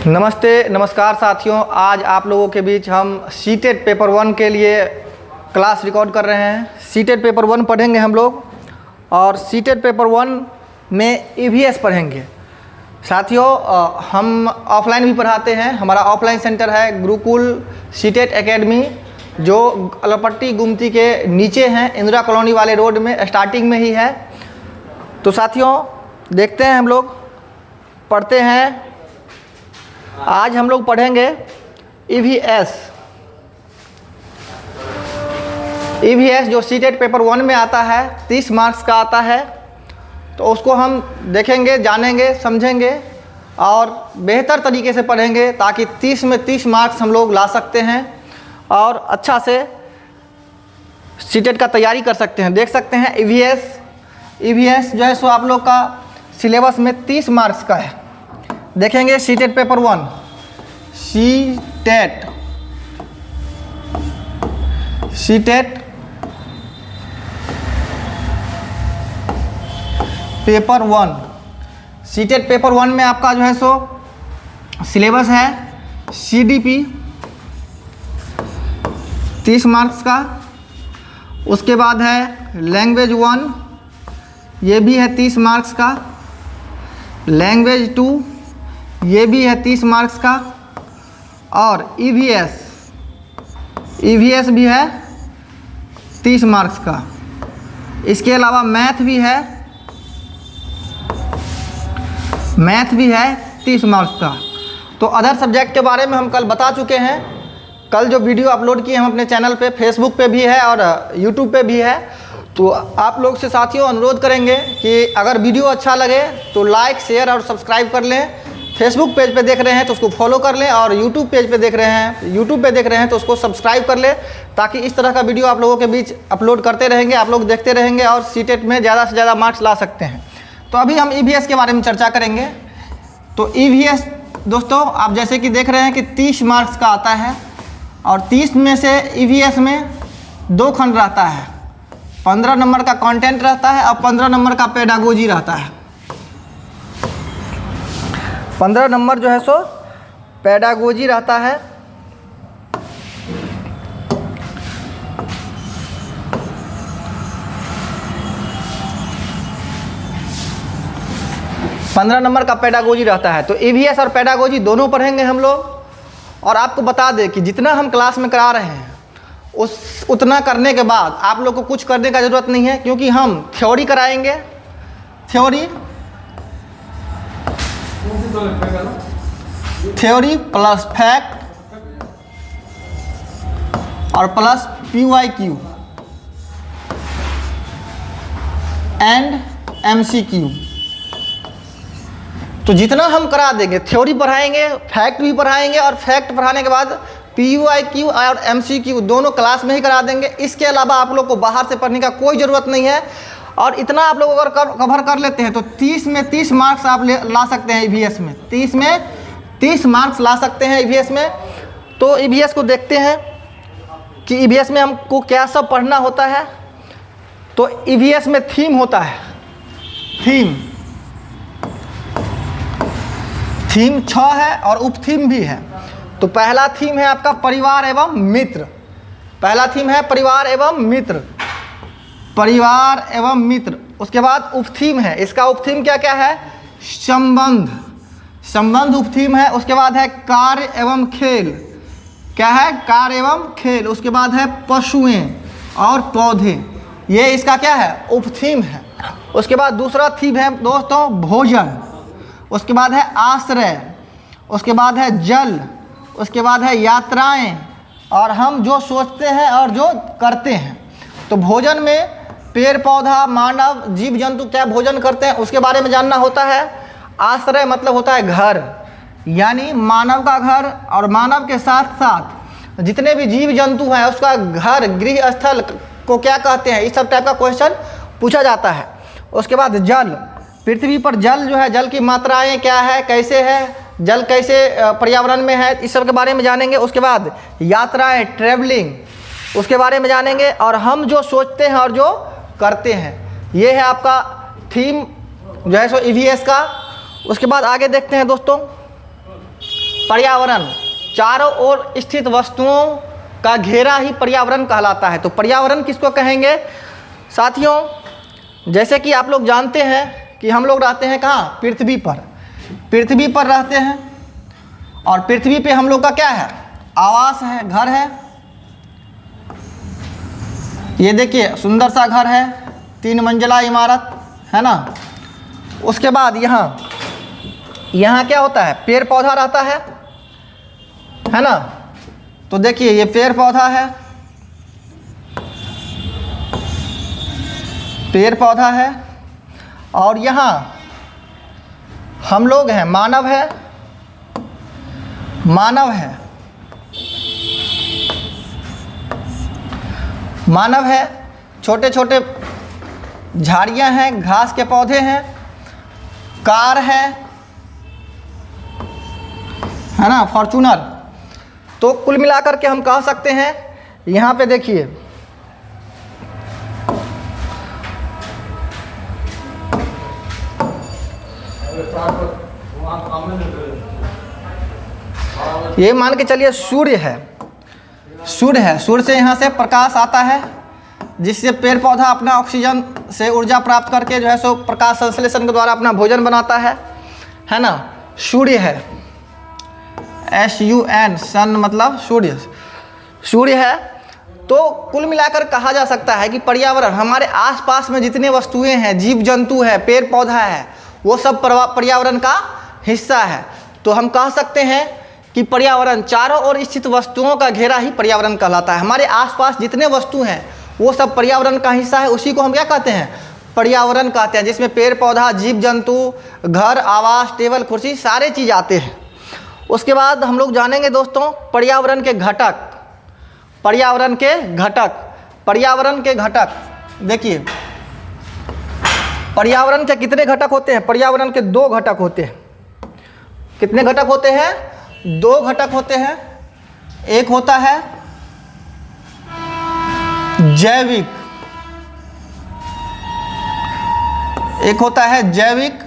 नमस्ते नमस्कार साथियों, आज आप लोगों के बीच हम सीटेट पेपर 1 के लिए क्लास रिकॉर्ड कर रहे हैं। सीटेट पेपर 1 पढ़ेंगे हम लोग और सीटेट पेपर 1 में ईवीएस पढ़ेंगे। साथियों, हम ऑफलाइन भी पढ़ाते हैं। हमारा ऑफलाइन सेंटर है गुरुकुल सीटेट एकेडमी, जो अलपट्टी गुमती के नीचे हैं, इंदिरा कॉलोनी वाले रोड में स्टार्टिंग में ही है। तो साथियों, देखते हैं हम लोग पढ़ते हैं। आज हम लोग पढ़ेंगे ईवीएस। ईवीएस जो सीटेट पेपर 1 में आता है, 30 मार्क्स का आता है। तो उसको हम देखेंगे, जानेंगे, समझेंगे और बेहतर तरीके से पढ़ेंगे ताकि 30 में 30 मार्क्स हम लोग ला सकते हैं और अच्छा से सीटेट का तैयारी कर सकते हैं। देख सकते हैं ईवीएस जो है सो आप लोग का सिलेबस में 30 मार्क्स का है। देखेंगे CTET paper 1, CTET paper 1। CTET paper 1 में आपका जो है सो सिलेबस है सीडीपी 30 मार्क्स का। उसके बाद है लैंग्वेज 1, ये भी है 30 मार्क्स का। लैंग्वेज 2, ये भी है 30 मार्क्स का। और ईवीएस भी है 30 मार्क्स का। इसके अलावा मैथ भी है 30 मार्क्स का। तो अदर सब्जेक्ट के बारे में हम कल बता चुके हैं। कल जो वीडियो अपलोड किए हम अपने चैनल पे, फेसबुक पे भी है और यूट्यूब पे भी है। तो आप लोग से साथियों अनुरोध करेंगे कि अगर वीडियो अच्छा लगे तो लाइक, शेयर और सब्सक्राइब कर लें। फेसबुक पेज पे देख रहे हैं तो उसको फॉलो कर लें और यूट्यूब पेज पे देख रहे हैं तो उसको सब्सक्राइब कर लें, ताकि इस तरह का वीडियो आप लोगों के बीच अपलोड करते रहेंगे, आप लोग देखते रहेंगे और सीटेट में ज़्यादा से ज़्यादा मार्क्स ला सकते हैं। तो अभी हम ईवीएस के बारे में चर्चा करेंगे। तो ईवीएस दोस्तों, आप जैसे कि देख रहे हैं कि 30 मार्क्स का आता है और 30 में से ईवीएस में 2 खंड रहता है। 15 नंबर का कंटेंट रहता है और 15 नंबर का पेडागोजी रहता है। 15 नंबर जो है सो पेडागोजी रहता है। तो ईवीएस और पेडागोजी दोनों पढ़ेंगे हम लोग। और आपको बता दें कि जितना हम क्लास में करा रहे हैं उतना करने के बाद आप लोग को कुछ करने का ज़रूरत नहीं है, क्योंकि हम थ्योरी कराएंगे। थ्योरी प्लस फैक्ट और प्लस PYQ एंड MCQ। तो जितना हम करा देंगे, थ्योरी पढ़ाएंगे, फैक्ट भी पढ़ाएंगे और फैक्ट पढ़ाने के बाद PYQ और MCQ दोनों क्लास में ही करा देंगे। इसके अलावा आप लोग को बाहर से पढ़ने का कोई ज़रूरत नहीं है। और इतना आप लोग अगर कवर कर लेते हैं तो 30 में 30 मार्क्स आप ला सकते हैं ईवीएस में। 30 में 30 मार्क्स ला सकते हैं ईवीएस में। तो ईवीएस को देखते हैं कि ईवीएस में हमको क्या सब पढ़ना होता है। तो ईवीएस में थीम होता है। थीम 6 है और उप थीम भी है। तो पहला थीम है आपका परिवार एवं मित्र। उसके बाद उप थीम है, इसका उप थीम क्या क्या है? संबंध उप थीम है। उसके बाद है कार्य एवं खेल। क्या है? कार्य एवं खेल। उसके बाद है पशुएं और पौधे, ये इसका क्या है? उप थीम है। उसके बाद दूसरा थीम है दोस्तों भोजन। उसके बाद है आश्रय। उसके बाद है जल। उसके बाद है यात्राएं और हम जो सोचते हैं और जो करते हैं। तो भोजन में पेड़ पौधा, मानव, जीव जंतु क्या भोजन करते हैं उसके बारे में जानना होता है। आश्रय मतलब होता है घर, यानी मानव का घर, और मानव के साथ साथ जितने भी जीव जंतु हैं उसका घर, गृह स्थल को क्या कहते हैं, इस सब टाइप का क्वेश्चन पूछा जाता है। उसके बाद जल, पृथ्वी पर जल जो है, जल की मात्राएं क्या है, कैसे है, जल कैसे पर्यावरण में है, इस सब के बारे में जानेंगे। उसके बाद यात्राएं, ट्रैवलिंग, उसके बारे में जानेंगे। और हम जो सोचते हैं और जो करते हैं, ये है आपका थीम जो है सो ईवीएस का। उसके बाद आगे देखते हैं दोस्तों, पर्यावरण चारों ओर स्थित वस्तुओं का घेरा ही पर्यावरण कहलाता है। तो पर्यावरण किसको कहेंगे साथियों? जैसे कि आप लोग जानते हैं कि हम लोग रहते हैं कहाँ? पृथ्वी पर। पृथ्वी पर रहते हैं और पृथ्वी पे हम लोग का क्या है? आवास है, घर है। ये देखिए सुंदर सा घर है, 3 मंजिला इमारत है ना। उसके बाद यहाँ क्या होता है? पेड़ पौधा रहता है ना। तो देखिए ये पेड़ पौधा है, पेड़ पौधा है, और यहाँ हम लोग हैं, मानव है, मानव है, मानव है। छोटे छोटे झाड़ियाँ हैं, घास के पौधे हैं, कार है ना, फॉर्चूनर। तो कुल मिलाकर के हम कह सकते हैं, यहाँ पे देखिए ये मान के चलिए सूर्य है, सूर्य है। सूर्य से यहाँ से प्रकाश आता है, जिससे पेड़ पौधा अपना ऑक्सीजन से ऊर्जा प्राप्त करके जो है सो प्रकाश संश्लेषण के द्वारा अपना भोजन बनाता है ना। सूर्य है, SUN, सन मतलब सूर्य, सूर्य है। तो कुल मिलाकर कहा जा सकता है कि पर्यावरण हमारे आसपास में जितने वस्तुएं हैं, जीव जंतु है, पेड़ पौधा है, वो सब पर्यावरण का हिस्सा है। तो हम कह सकते हैं कि पर्यावरण चारों ओर स्थित वस्तुओं का घेरा ही पर्यावरण कहलाता है। हमारे आसपास जितने वस्तु हैं वो सब पर्यावरण का हिस्सा है, उसी को हम क्या कहते हैं? पर्यावरण कहते हैं, जिसमें पेड़ पौधा, जीव जंतु, घर, आवास, टेबल, कुर्सी, सारे चीज़ आते हैं। उसके बाद हम लोग जानेंगे दोस्तों पर्यावरण के घटक। पर्यावरण के घटक, पर्यावरण के घटक देखिए, पर्यावरण के कितने घटक होते हैं? पर्यावरण के 2 घटक होते हैं। कितने घटक होते हैं? 2 घटक होते हैं। एक होता है जैविक, एक होता है जैविक,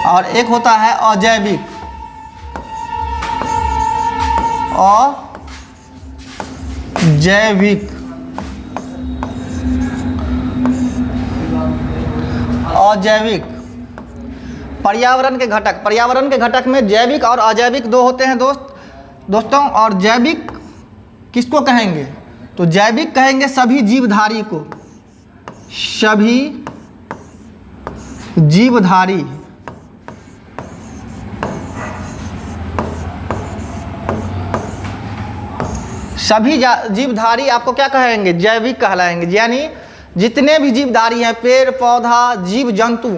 और एक होता है अजैविक। अजैविक, अजैविक पर्यावरण के घटक। पर्यावरण के घटक में जैविक और अजैविक 2 होते हैं दोस्तों। और जैविक किसको कहेंगे? तो जैविक कहेंगे सभी जीवधारी को, सभी जीवधारी। सभी जीवधारी आपको क्या कहेंगे? जैविक कहलाएंगे। यानी जितने भी जीवधारी हैं, पेड़ पौधा, जीव जंतु,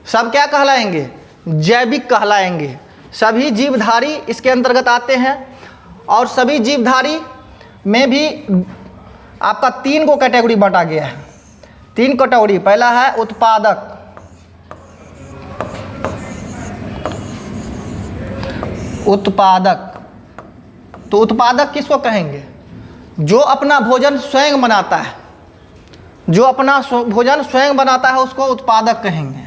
सब क्या कहलाएंगे? जैविक कहलाएंगे। सभी जीवधारी इसके अंतर्गत आते हैं। और सभी जीवधारी में भी आपका 3 को कैटेगरी बांटा गया है। 3 कैटेगरी। पहला है उत्पादक, उत्पादक। तो उत्पादक किसको कहेंगे? जो अपना भोजन स्वयं बनाता है, जो अपना भोजन स्वयं बनाता है उसको उत्पादक कहेंगे।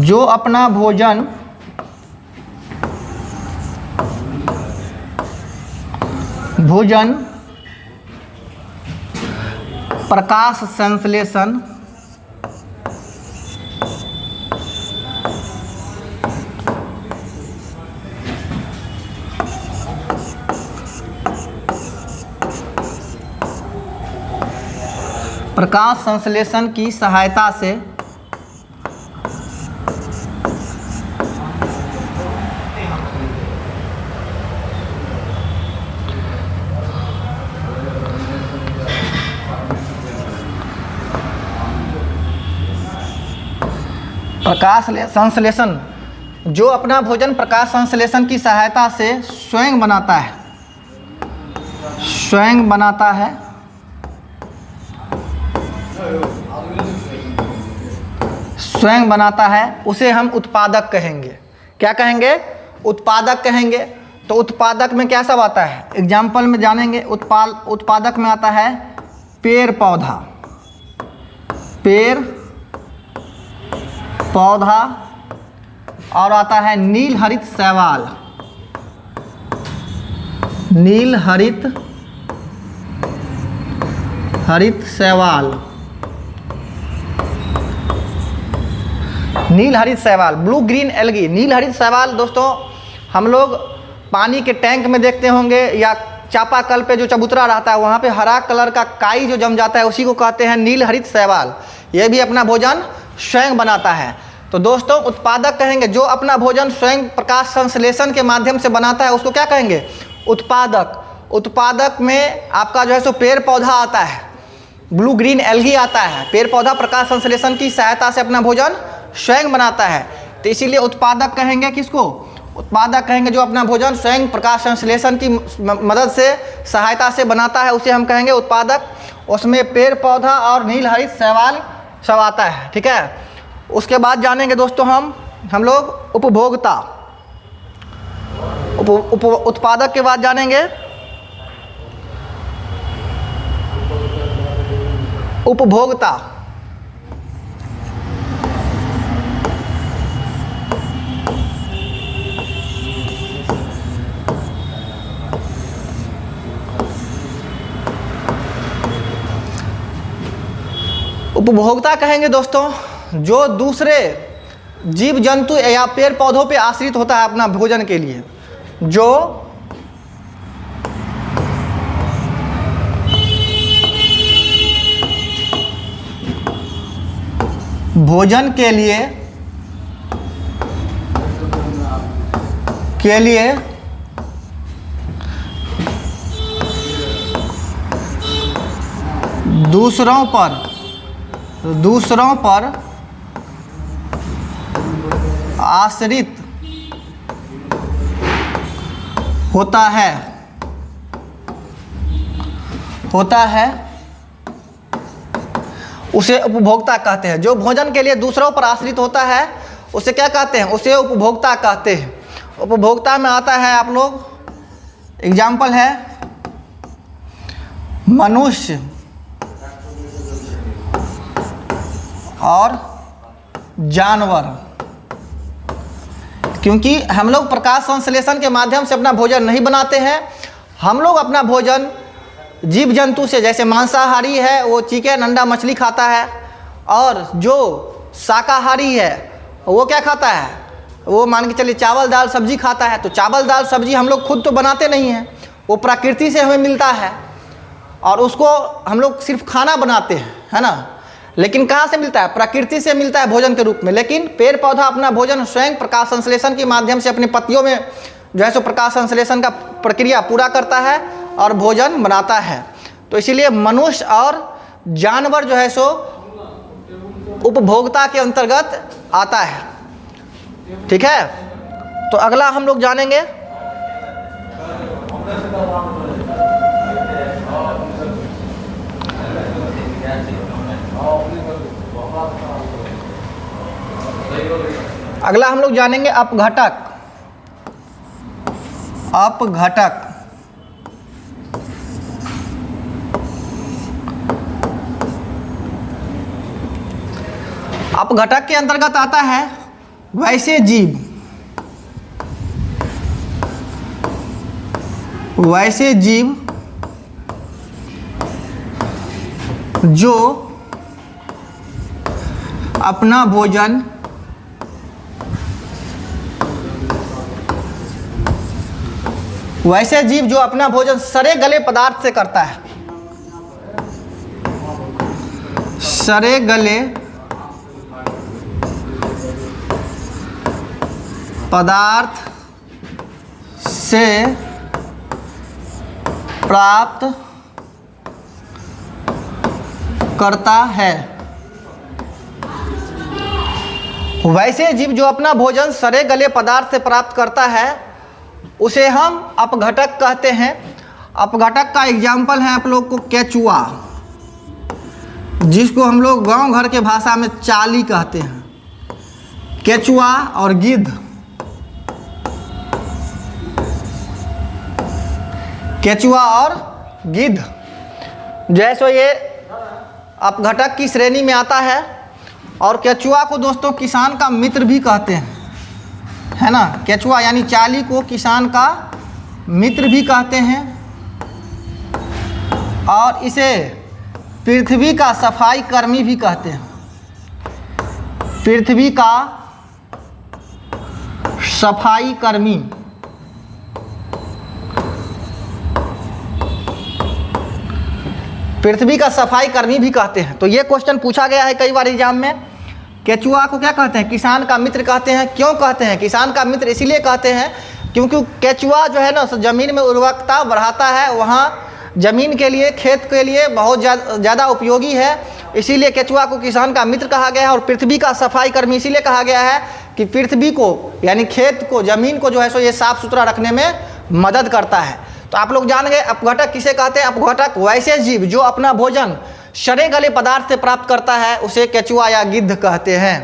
जो अपना भोजन प्रकाश संश्लेषण की सहायता से प्रकाश संश्लेषण, जो अपना भोजन प्रकाश संश्लेषण की सहायता से स्वयं बनाता है, स्वयं बनाता है, स्वयं बनाता है, उसे हम उत्पादक कहेंगे। क्या कहेंगे? उत्पादक कहेंगे। तो उत्पादक में क्या सब आता है, एग्जाम्पल में जानेंगे। उत्पादक में आता है पेड़ पौधा, पेड़ पौधा, और आता है नील हरित शैवाल, नील हरित शैवाल, नील हरित शैवाल, ब्लू ग्रीन एल्गी। नील हरित शैवाल दोस्तों हम लोग पानी के टैंक में देखते होंगे, या चापाकल पे जो चबूतरा रहता है वहाँ पे हरा कलर का काई जो जम जाता है उसी को कहते हैं नील हरित शैवाल। यह भी अपना भोजन स्वयं बनाता है। तो दोस्तों उत्पादक कहेंगे जो अपना भोजन स्वयं प्रकाश संश्लेषण के माध्यम से बनाता है उसको क्या कहेंगे, उत्पादक। उत्पादक में आपका जो है सो पेड़ पौधा आता है, ब्लू ग्रीन एल्गी आता है। पेड़ पौधा प्रकाश संश्लेषण की सहायता से अपना भोजन स्वयं बनाता है, तो इसीलिए उत्पादक कहेंगे। किसको उत्पादक कहेंगे, जो अपना भोजन स्वयं प्रकाश संश्लेषण की मदद से सहायता से बनाता है उसे हम कहेंगे उत्पादक। उसमें पेड़ पौधा और नील हरित शैवाल सब आता है, ठीक है। उसके बाद जानेंगे दोस्तों हम लोग उपभोक्ता। उत्पादक के बाद जानेंगे उपभोक्ता। उपभोक्ता कहेंगे दोस्तों जो दूसरे जीव जंतु या पेड़ पौधों पे आश्रित होता है अपना भोजन के लिए, जो भोजन के लिए दूसरों पर आश्रित होता है उसे उपभोक्ता कहते हैं। जो भोजन के लिए दूसरों पर आश्रित होता है उसे क्या कहते हैं, उसे उपभोक्ता कहते हैं। उपभोक्ता में आता है आप लोग, एग्जाम्पल है मनुष्य और जानवर। क्योंकि हम लोग प्रकाश संश्लेषण के माध्यम से अपना भोजन नहीं बनाते हैं, हम लोग अपना भोजन जीव जंतु से, जैसे मांसाहारी है वो चिकन अंडा मछली खाता है, और जो शाकाहारी है वो क्या खाता है, वो मान के चलिए चावल दाल सब्जी खाता है। तो चावल दाल सब्जी हम लोग खुद तो बनाते नहीं हैं, वो प्रकृति से हमें मिलता है और उसको हम लोग सिर्फ खाना बनाते हैं, है ना। लेकिन कहाँ से मिलता है, प्रकृति से मिलता है भोजन के रूप में। लेकिन पेड़ पौधा अपना भोजन स्वयं प्रकाश संश्लेषण के माध्यम से अपने पत्तियों में जो है सो प्रकाश संश्लेषण का प्रक्रिया पूरा करता है और भोजन बनाता है। तो इसीलिए मनुष्य और जानवर जो है सो उपभोक्ता के अंतर्गत आता है, ठीक है। तो अगला हम लोग जानेंगे अपघटक। अपघटक के अंतर्गत आता है वैसे जीव जो अपना भोजन सड़े गले पदार्थ से करता है, सड़े गले पदार्थ से प्राप्त करता है। वैसे जीव जो अपना भोजन सड़े गले पदार्थ से प्राप्त करता है उसे हम अपघटक कहते हैं। अपघटक का एग्जाम्पल है आप लोग को केचुआ, जिसको हम लोग गांव घर के भाषा में चाली कहते हैं। केचुआ और गिद्ध केचुआ और गिद्ध। जैसे ये अपघटक की श्रेणी में आता है। और केचुआ को दोस्तों किसान का मित्र भी कहते हैं, है ना। केचुआ यानी चाली को किसान का मित्र भी कहते हैं और इसे पृथ्वी का सफाई कर्मी भी कहते हैं। पृथ्वी का सफाई कर्मी। पृथ्वी का सफाई कर्मी भी कहते हैं। तो ये क्वेश्चन पूछा गया है कई बार एग्जाम में। केचुआ को क्या कहते हैं? किसान का मित्र कहते हैं। क्यों कहते हैं किसान का मित्र? इसलिए कहते हैं क्योंकि केचुआ जो है ना ज़मीन में उर्वरकता बढ़ाता है, वहाँ ज़मीन के लिए, खेत के लिए बहुत ज़्यादा उपयोगी है। इसीलिए केचुआ को किसान का मित्र कहा गया है। और पृथ्वी का सफाई कर्मी इसीलिए कहा गया है कि पृथ्वी को यानी खेत को, ज़मीन को जो है सो ये साफ़ सुथरा रखने में मदद करता है। तो आप लोग जान गए अपघटक किसे कहते हैं। अपघटक वैसे जीव जो अपना भोजन सड़े गले पदार्थ से प्राप्त करता है उसे केचुआ या गिद्ध कहते हैं।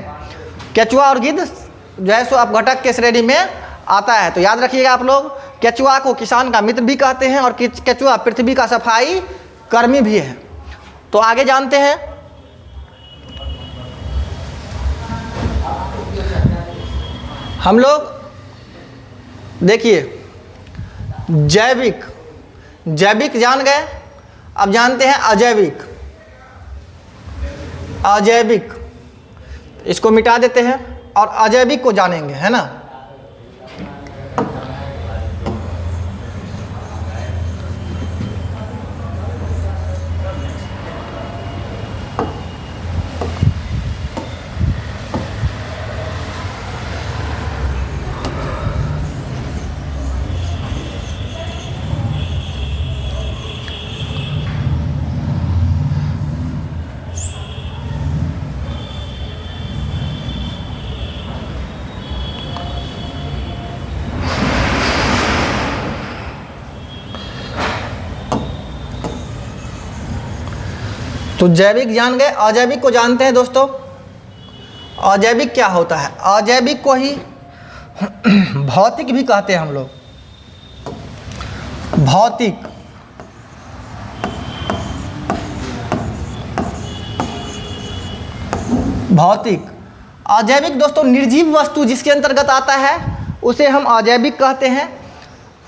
केचुआ और गिद्ध जो है सो अपघटक के श्रेणी में आता है। तो याद रखिएगा आप लोग, केचुआ को किसान का मित्र भी कहते हैं और केचुआ पृथ्वी का सफाई कर्मी भी है। तो आगे जानते हैं। हम लोग देखिए जैविक, जैविक जान गए। अब जानते हैं अजैविक। अजैविक इसको मिटा देते हैं और अजैविक को जानेंगे, है ना। तो जैविक जान गए। अजैविक को जानते हैं दोस्तों। अजैविक क्या होता है? अजैविक को ही भौतिक भी कहते हैं हम लोग। भौतिक, भौतिक। अजैविक दोस्तों निर्जीव वस्तु जिसके अंतर्गत आता है उसे हम अजैविक कहते हैं।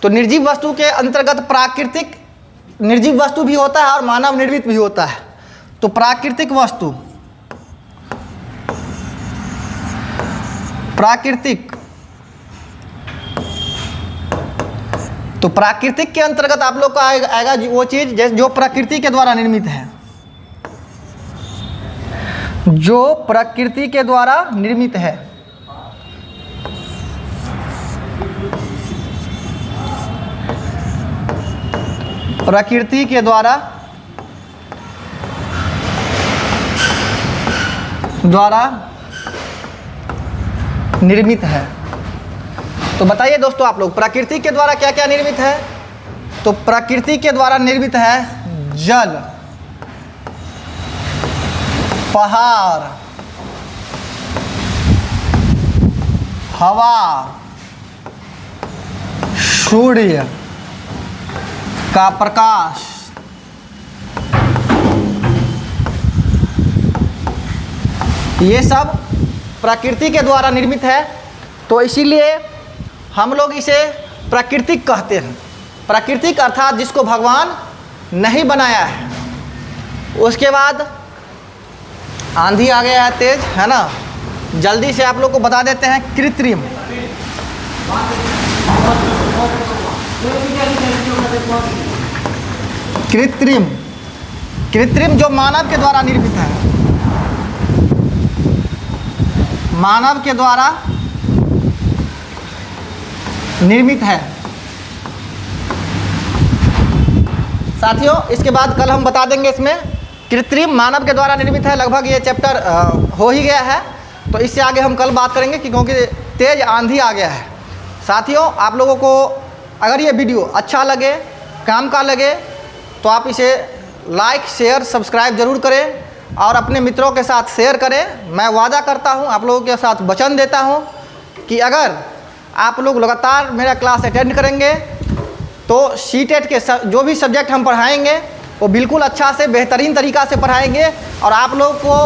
तो निर्जीव वस्तु के अंतर्गत प्राकृतिक निर्जीव वस्तु भी होता है और मानव निर्मित भी होता है। तो प्राकृतिक वस्तु, प्राकृतिक, तो प्राकृतिक के अंतर्गत आप लोग का आएगा वो चीज जो प्रकृति के द्वारा निर्मित है, जो प्रकृति के द्वारा निर्मित है। प्रकृति के द्वारा निर्मित है। तो बताइए दोस्तों आप लोग प्रकृति के द्वारा क्या क्या निर्मित है? तो प्रकृति के द्वारा निर्मित है जल, पहाड़, हवा, सूर्य का प्रकाश, ये सब प्रकृति के द्वारा निर्मित है। तो इसीलिए हम लोग इसे प्राकृतिक कहते हैं। प्राकृतिक अर्थात जिसको भगवान नहीं बनाया है। उसके बाद आंधी आ गया है तेज, है ना। जल्दी से आप लोग को बता देते हैं कृत्रिम। कृत्रिम, कृत्रिम जो मानव के द्वारा निर्मित है, मानव के द्वारा निर्मित है। साथियों इसके बाद कल हम बता देंगे इसमें कृत्रिम मानव के द्वारा निर्मित है। लगभग ये चैप्टर हो ही गया है। तो इससे आगे हम कल बात करेंगे कि क्योंकि तेज आंधी आ गया है। साथियों आप लोगों को अगर ये वीडियो अच्छा लगे, काम का लगे, तो आप इसे लाइक, शेयर, सब्सक्राइब ज़रूर करें और अपने मित्रों के साथ शेयर करें। मैं वादा करता हूं, आप लोगों के साथ वचन देता हूं कि अगर आप लोग लगातार मेरा क्लास अटेंड करेंगे तो सीटेट के जो भी सब्जेक्ट हम पढ़ाएंगे वो बिल्कुल अच्छा से बेहतरीन तरीक़ा से पढ़ाएंगे और आप लोग को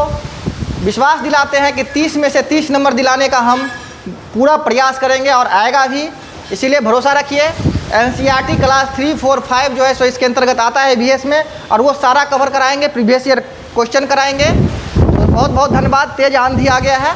विश्वास दिलाते हैं कि 30 में से 30 नंबर दिलाने का हम पूरा प्रयास करेंगे और आएगा भी। इसीलिए भरोसा रखिए। NCERT क्लास 3, 4, 5 जो है सो इसके अंतर्गत आता है EVS में, और वो सारा कवर कराएंगे, प्रीवियस ईयर क्वेश्चन कराएंगे। तो बहुत बहुत धन्यवाद। तेज़ आंधी आ गया है।